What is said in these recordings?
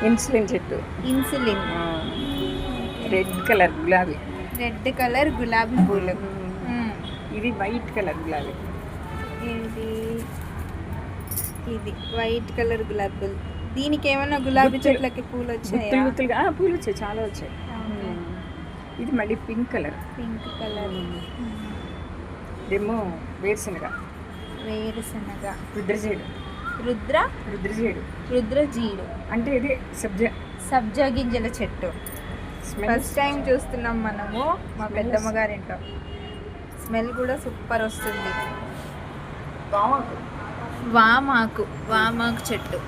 Insulin చెట్టు. Insulin. Red colour గులాబీ. Red colour గులాబీ పూలు. ఇది వైట్ కలర్ గులాబీ. ఇది వైట్ కలర్ గులాబీ పూలు. దీనికి ఏమైనా గులాబీ చెట్లకి పూలు వచ్చాయి? పూలు వచ్చాయి, చాలా వచ్చాయి. ఇది మళ్ళీ పింక్ కలర్. Pink colour. ఇదేమో వేరుశనగ. రుద్రజేడు. రుద్రజీడు అంటే ఇది సబ్జా గింజల చెట్టు. ఫస్ట్ టైం చూస్తున్నాం మనము మా పెద్దమ్మ గారింట్లో. స్మెల్ కూడా సూపర్ వస్తుంది. వామాకు చెట్టు.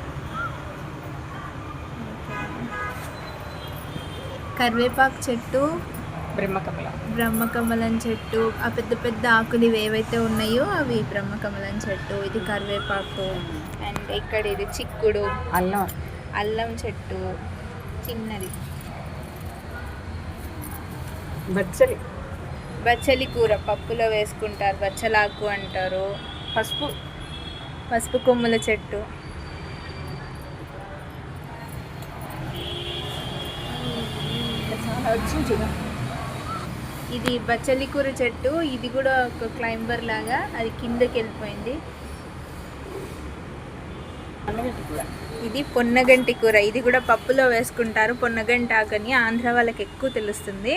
కరివేపాకు చెట్టు. బ్రహ్మకమలం చెట్టు. ఆ పెద్ద పెద్ద ఆకులు ఏవైతే ఉన్నాయో అవి బ్రహ్మకమలం చెట్టు. ఇది కరివేపాకు. అండ్ ఇక్కడ ఇది చిక్కుడు. అల్లం చెట్టు చిన్నది. బచ్చలి కూర పప్పులో వేసుకుంటారు, బచ్చలాకు అంటారు. పసుపు కొమ్ముల చెట్టు. ఇది బచ్చలి కూర చెట్టు. ఇది కూడా ఒక క్లైంబర్ లాగా, అది కిందకి వెళ్ళిపోయింది. ఇది పొన్నగంటి కూర. ఇది కూడా పప్పులో వేసుకుంటారు. పొన్నగంటి ఆకని ఆంధ్ర వాళ్ళకి ఎక్కువ తెలుస్తుంది.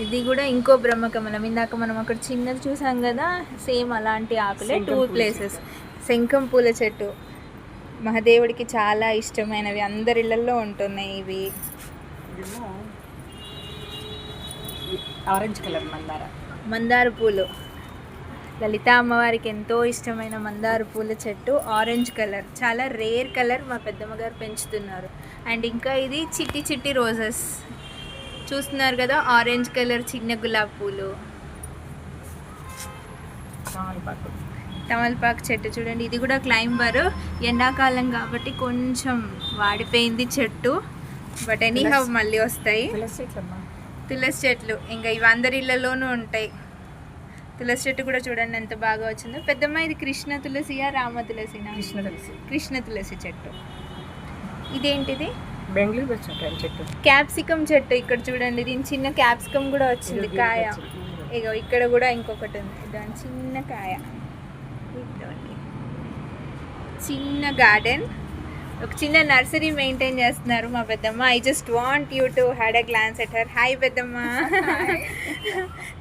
ఇది కూడా ఇంకో బ్రహ్మకమలం. ఇందాక మనం అక్కడ చిన్నది చూసాం కదా, సేమ్ అలాంటి ఆకులే 2 ప్లేసెస్. శంఖం పూల చెట్టు మహాదేవుడికి చాలా ఇష్టమైనవి, అందరి ఇళ్లలో ఉంటున్నాయి ఇవి. ఆరెంజ్ కలర్ మందార పూలు. లలిత అమ్మవారికి ఎంతో ఇష్టమైన మందార పూల చెట్టు. ఆరెంజ్ కలర్, చాలా రేర్ కలర్. మా పెద్దమ్మ గారు పెంచుతున్నారు. అండ్ ఇంకా ఇది చిట్టి చిట్టి రోజెస్ చూస్తున్నారు కదా, ఆరెంజ్ కలర్ చిన్న గులాబీ పూలు. తమలపాకు చెట్టు చూడండి, ఇది కూడా క్లైంబర్. ఎండాకాలం కాబట్టి కొంచెం వాడిపోయింది చెట్టు, బట్ ఎనీహౌ మళ్ళీ వస్తాయి. తులసి చెట్లు ఇంకా ఇవి అందరి ఇళ్ళలోనూ ఉంటాయి. తులసి చెట్టు కూడా చూడండి ఎంత బాగా వచ్చిందో. పెద్దమ్మ ఇది కృష్ణ తులసియా రామ తులసినా? కృష్ణ తులసి చెట్టు. ఇదేంటిది? బెంగళూరు చెట్టు. క్యాప్సికమ్ చెట్టు. ఇక్కడ చూడండి, దీని చిన్న క్యాప్సికమ్ కూడా వచ్చింది కాయ. ఇగో ఇక్కడ కూడా ఇంకొకటి ఉంది, దాని చిన్న కాయ. చిన్న గార్డెన్, ఒక చిన్న నర్సరీ మెయింటైన్ చేస్తున్నారు మా పెద్దమ్మ. I just want you to had a glance at her. Hi పెద్దమ్మ.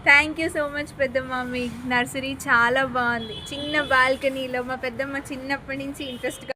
థ్యాంక్ యూ సో మచ్ పెద్దమ్మ. మీ నర్సరీ చాలా బాగుంది. చిన్న బాల్కనీలో మా పెద్దమ్మ చిన్నప్పటి నుంచి ఇంట్రెస్ట్గా